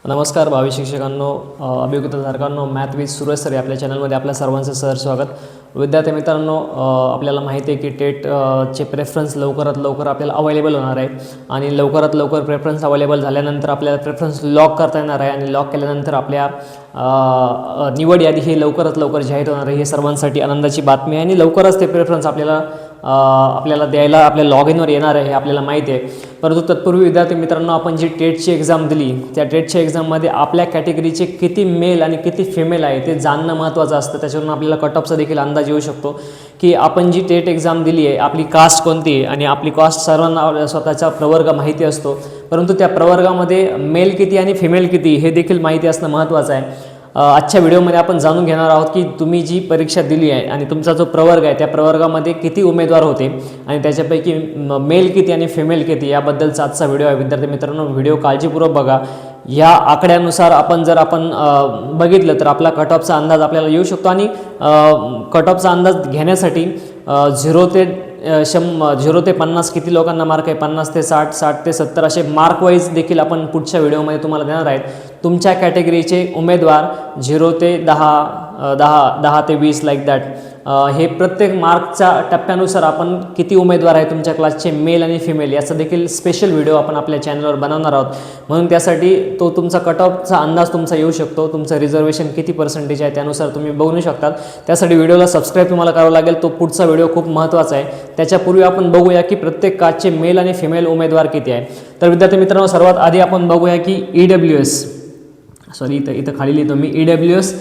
नमस्कार भावी शिक्षकांनो, अभिज्ञताधारकांनो, math with Suresh sir आपल्या चॅनलमध्ये आपल्या सर्वांचं सहर्ष स्वागत. विद्यार्थी मित्रांनो, आपल्याला माहिती आहे की टेटचे प्रेफरन्स लवकरात लवकर आपल्याला अवेलेबल होणार आहे आणि लवकरात लवकर प्रेफरन्स अवेलेबल झाल्यानंतर आपल्याला प्रेफरन्स लॉक करता येणार आहे आणि लॉक केल्यानंतर आपल्या निवड यादी ही लवकरात लवकर जाहीर होणार आहे. हे सर्वांसाठी आनंदाची बातमी आहे आणि लवकरच ते प्रेफरन्स आपल्याला द्यायला आपल्या लॉग इनवर येणार आहे हे आपल्याला माहिती आहे. परंतु तत्पूर्वी विद्यार्थी मित्रांनो, आपण जी टेटची एक्झाम दिली त्या टेटच्या एक्झाममध्ये आपल्या कॅटेगरीचे किती मेल आणि किती फिमेल आहे ते जाणणं महत्त्वाचं असतं. त्याच्यावरून आपल्याला कट ऑफचा देखील अंदाज येऊ शकतो की आपण जी टेट एक्झाम दिली आहे आपली कास्ट कोणती आहे. आणि आपली कास्ट सर्वांना स्वतःचा प्रवर्ग माहिती असतो, परंतु त्या प्रवर्गामध्ये मेल किती आणि फिमेल किती हे देखील माहिती असणं महत्त्वाचं आहे. आजच्या व्हिडिओमध्ये आपण जाणून घेणार आहोत की तुम्ही जी परीक्षा दिली आहे आणि तुमचा जो प्रवर्ग आहे त्या प्रवर्गामध्ये किती उमेदवार होते आणि त्याच्यापैकी मेल किती आणि फिमेल किती याबद्दलचा आजचा व्हिडिओ आहे. विद्यार्थी मित्रांनो, व्हिडिओ काळजीपूर्वक बघा. या आकड्यानुसार आपण बघितलं तर आपला कट ऑफचा अंदाज आपल्याला येऊ शकतो आणि कट ऑफचा अंदाज घेण्यासाठी 0 ते 50 किती लोकांना मार्क आहे, 50 ते 60, 60 ते 70 असे मार्क वाईज देखील आपण पुढच्या व्हिडिओमध्ये तुम्हाला देणार आहेत. तुमच्या कॅटेगरीचे उमेदवार 0 ते 10 ते 20 लाईक दॅट हे प्रत्येक मार्कच्या टप्प्यानुसार आपण किती उमेदवार आहे तुमच्या क्लासचे मेल आणि फिमेल याचा देखील स्पेशल व्हिडिओ आपण आपल्या चॅनलवर बनवणार आहोत. म्हणून त्यासाठी तो तुमचा कट ऑफचा अंदाज तुमचा येऊ शकतो. तुमचं रिझर्वेशन किती पर्सेंटेज आहे त्यानुसार तुम्ही बघू शकतात. त्यासाठी व्हिडिओला सबस्क्राईब तुम्हाला करावं लागेल. तो पुढचा व्हिडिओ खूप महत्त्वाचा आहे. त्याच्यापूर्वी आपण बघूया की प्रत्येक कास्टचे मेल आणि फिमेल उमेदवार किती आहे. तर विद्यार्थी मित्रांनो, सर्वात आधी आपण बघूया की इथं खाली लिहितो मी EWS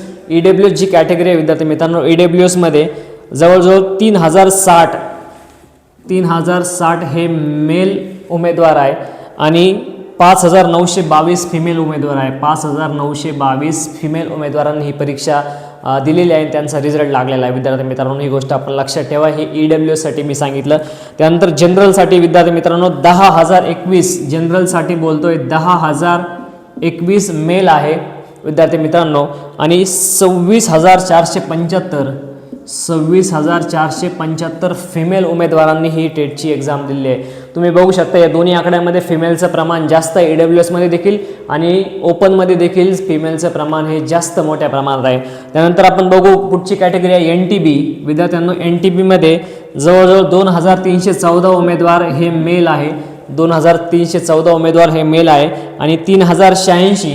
जी कॅटेगरी आहे विद्यार्थी मित्रांनो, EWSमध्ये जवळजवळ 3060 हे मेल उमेदवार आहे आणि 5922 फिमेल उमेदवार आहे. 5922 फिमेल उमेदवारांनी ही परीक्षा दिलेली आहे. त्यांचा रिझल्ट लागलेला आहे. विद्यार्थी मित्रांनो, ही गोष्ट आपण लक्षात ठेवा. हे EWSसाठी मी सांगितलं. त्यानंतर जनरलसाठी विद्यार्थी मित्रांनो 10,021 जनरलसाठी बोलतोय 10,021 मेल आहे विद्यार्थी मित्रांनो आणि 26,475 फिमेल उमेदवारांनी ही टेटची एक्झाम दिली आहे. तुम्ही बघू शकता या दोन्ही आकड्यामध्ये फिमेलचं प्रमाण जास्त आहे. EWSमध्ये देखील आणि ओपनमध्ये देखील फिमेलचं प्रमाण हे जास्त मोठ्या प्रमाणात आहे. त्यानंतर आपण बघू पुढची कॅटेगरी आहे NTB. विद्यार्थ्यांनो, NTBमध्ये जवळजवळ 2314 उमेदवार हे मेल आहे. 2314 उमेदवार हे मेल आहे आणि 3086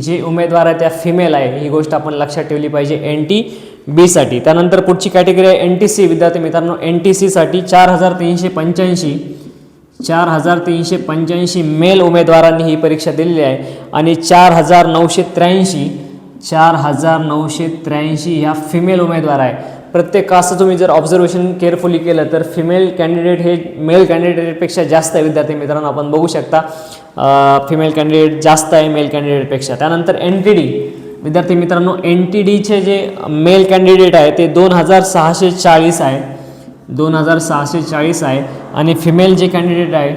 जे उमेदवार आहे त्या फिमेल आहे. ही गोष्ट आपण लक्षात ठेवली पाहिजे NTBसाठी. त्यानंतर पुढची कॅटेगरी आहे NTC. विद्यार्थी मित्रांनो, NTCसाठी 4385 मेल उमेदवारांनी ही परीक्षा दिलेली आहे आणि 4983 ह्या फिमेल उमेदवार आहे. प्रत्येक कास्ट तुम्ही जर ऑब्झर्वेशन केअरफुली केलं तर फिमेल कॅन्डिडेट हे मेल कॅन्डिडेटपेक्षा जास्त आहे. विद्यार्थी मित्रांनो, आपण बघू शकता फिमेल कॅन्डिडेट जास्त आहे मेल कॅन्डिडेटपेक्षा. त्यानंतर NTD. विद्यार्थी मित्रांनो, NTDचे जे मेल कॅन्डिडेट आहे ते 2640 आहे. 2640 आहे आणि फिमेल जे कॅन्डिडेट आहे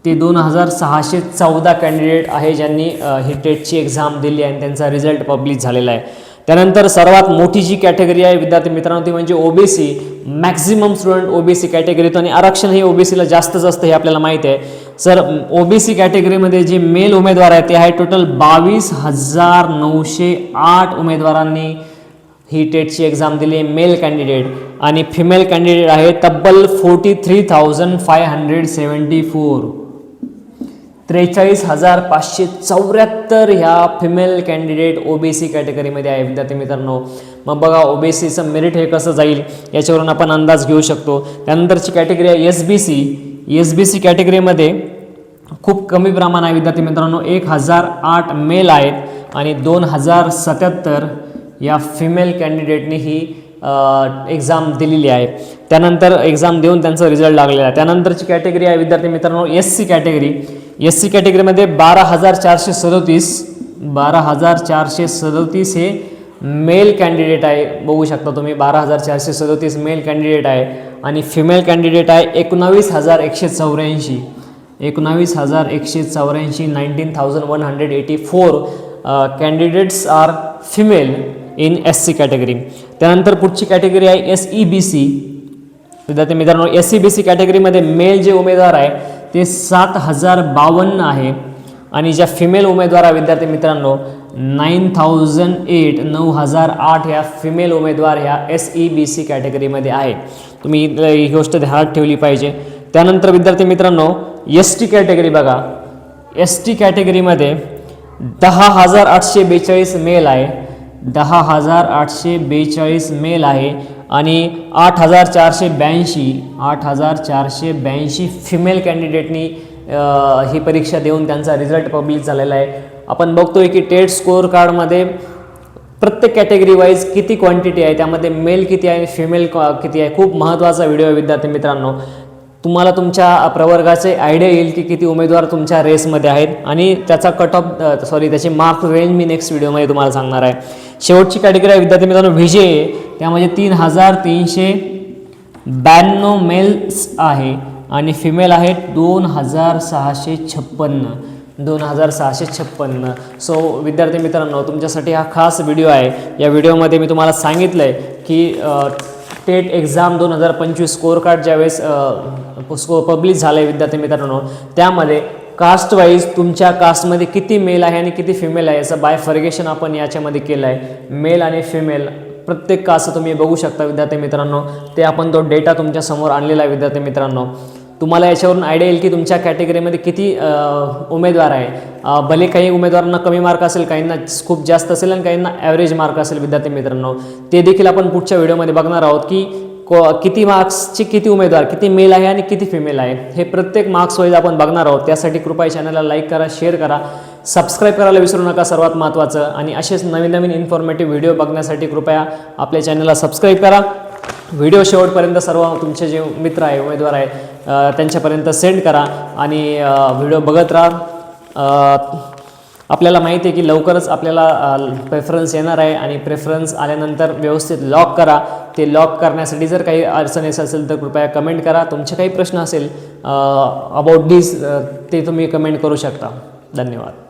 ते 2614 कॅन्डिडेट आहे ज्यांनी ही टेटची एक्झाम दिली आहे आणि त्यांचा रिझल्ट पब्लिश झालेला आहे. त्यानंतर सर्वात मोठी जी कॅटेगरी आहे विद्यार्थी मित्रांनो ती म्हणजे OBC. मॅक्झिमम स्टुडंट OBC कॅटेगरीत आणि आरक्षण हे OBCला जास्तच असतं हे आपल्याला माहिती आहे. सर, OBC कॅटेगरीमध्ये जे मेल उमेदवार आहेत ते आहे टोटल 22,908 उमेदवारांनी ही टेटची एक्झाम दिली आहे मेल कॅन्डिडेट आणि फिमेल कॅन्डिडेट आहे तब्बल 43,574. 43,574 ह्या फिमेल कॅन्डिडेट OBC कॅटेगरीमध्ये आहे विद्यार्थी मित्रांनो. मग बघा OBCचं मेरिट हे कसं जाईल याच्यावरून आपण अंदाज घेऊ शकतो. त्यानंतरची कॅटेगरी आहे SBC कॅटेगरीमध्ये खूप कमी प्रमाण आहे विद्यार्थी मित्रांनो. 1008 मेल आहेत आणि 2077 या फिमेल कॅन्डिडेटने ही एक्झाम दिलेली आहे. त्यानंतर एक्झाम देऊन त्यांचा रिझल्ट लागलेला आहे. त्यानंतरची कॅटेगरी आहे विद्यार्थी मित्रांनो SC कॅटेगरी. SC कॅटेगरीमध्ये 12,437 हे मेल कॅन्डिडेट आहे. बघू शकता तुम्ही 12,437 मेल कॅन्डिडेट आहे आणि फिमेल कॅन्डिडेट आहे 19,184. 19,184 candidates are female in SC category. त्यानंतर पुढची कॅटेगरी आहे SEBC. विद्यार्थी मित्रांनो, SEBC कॅटेगरीमध्ये मेल जे उमेदवार आहे ते 7052 आहे आणि ज्या फिमेल उमेदवार आहे विद्यार्थी मित्रांनो 9008 ह्या फिमेल उमेदवार ह्या SEBC कॅटेगरीमध्ये आहेत. तुम्ही ही गोष्ट ध्यानात ठेवली पाहिजे. त्यानंतर विद्यार्थी मित्रांनो ST कॅटेगरी बघा, ST कॅटेगरीमध्ये 10,842 मेल आहे, 10,842 मेल आहे आणि 8,482 फिमेल कॅन्डिडेटनी ही परीक्षा देऊन त्यांचा रिझल्ट पब्लिश झालेला आहे. आपण बघतोय की टेट स्कोअर कार्डमध्ये प्रत्येक कॅटेगरी वाईज किती क्वांटिटी आहे, त्यामध्ये मेल किती आहे, फिमेल किती आहे. खूप महत्त्वाचा व्हिडिओ आहे विद्यार्थी मित्रांनो. तुम्हाला तुमच्या प्रवर्गाचे आयडिया येईल की किती उमेदवार तुमच्या रेसमध्ये आहेत आणि त्याचा त्याची मार्क रेंज मी नेक्स्ट व्हिडिओमध्ये तुम्हाला सांगणार आहे. शेवटची कॅटेगरी आहे विद्यार्थी मित्रांनो VJA, त्यामध्ये 3,392 मेल्स आहे आणि फिमेल आहेत 2,656. सो विद्यार्थी मित्रांनो, तुमच्यासाठी हा खास व्हिडिओ आहे. या व्हिडिओमध्ये मी तुम्हाला सांगितलं आहे की टेट एक्झाम 2025 स्कोअर कार्ड ज्यावेळेस पब्लिश झालं आहे विद्यार्थी मित्रांनो, त्यामध्ये कास्ट वाईज तुमच्या कास्टमध्ये किती मेल आहे आणि किती फिमेल आहे याचं बायफर्गेशन आपण याच्यामध्ये केलं आहे. मेल आणि फिमेल प्रत्येक कास्ट तुम्ही बघू शकता विद्यार्थी मित्रांनो. ते आपण तो डेटा तुमच्यासमोर आणलेला आहे विद्यार्थी मित्रांनो. तुम्हाला याच्यावरून आयडिया येईल की तुमच्या कॅटेगरीमध्ये किती उमेदवार आहे. भले काही उमेदवारांना कमी मार्क असेल, काहींना खूप जास्त असेल आणि काहींना ॲव्हरेज मार्क असेल विद्यार्थी मित्रांनो. ते देखील आपण पुढच्या व्हिडिओमध्ये बघणार आहोत की किती मार्क्सचे किती उमेदवार, किती मेल आहे आणि किती फिमेल आहे, हे प्रत्येक मार्क्स वाईज आपण बघणार आहोत. त्यासाठी कृपया चॅनलला लाईक करा, शेअर करा, सबस्क्राईब करायला विसरू नका सर्वात महत्त्वाचं. आणि असेच नवीन इन्फॉर्मेटिव्ह व्हिडिओ बघण्यासाठी कृपया आपल्या चॅनलला सबस्क्राईब करा. व्हिडिओ शेवटपर्यंत सर्व तुमचे जे मित्र आहे, उमेदवार आहे, त्यांच्यापर्यंत सेंड करा आणि व्हिडिओ बघत राहा. आपल्याला माहिती आहे की लवकरच आपल्याला प्रेफरन्स येणार आहे आणि प्रेफरन्स आल्यानंतर व्यवस्थित लॉक करा. ते लॉक करण्यासाठी जर काही अडचणी असेल तर कृपया कमेंट करा. तुमचे काही प्रश्न असेल अबाउट दिस ते तुम्ही कमेंट करू शकता. धन्यवाद.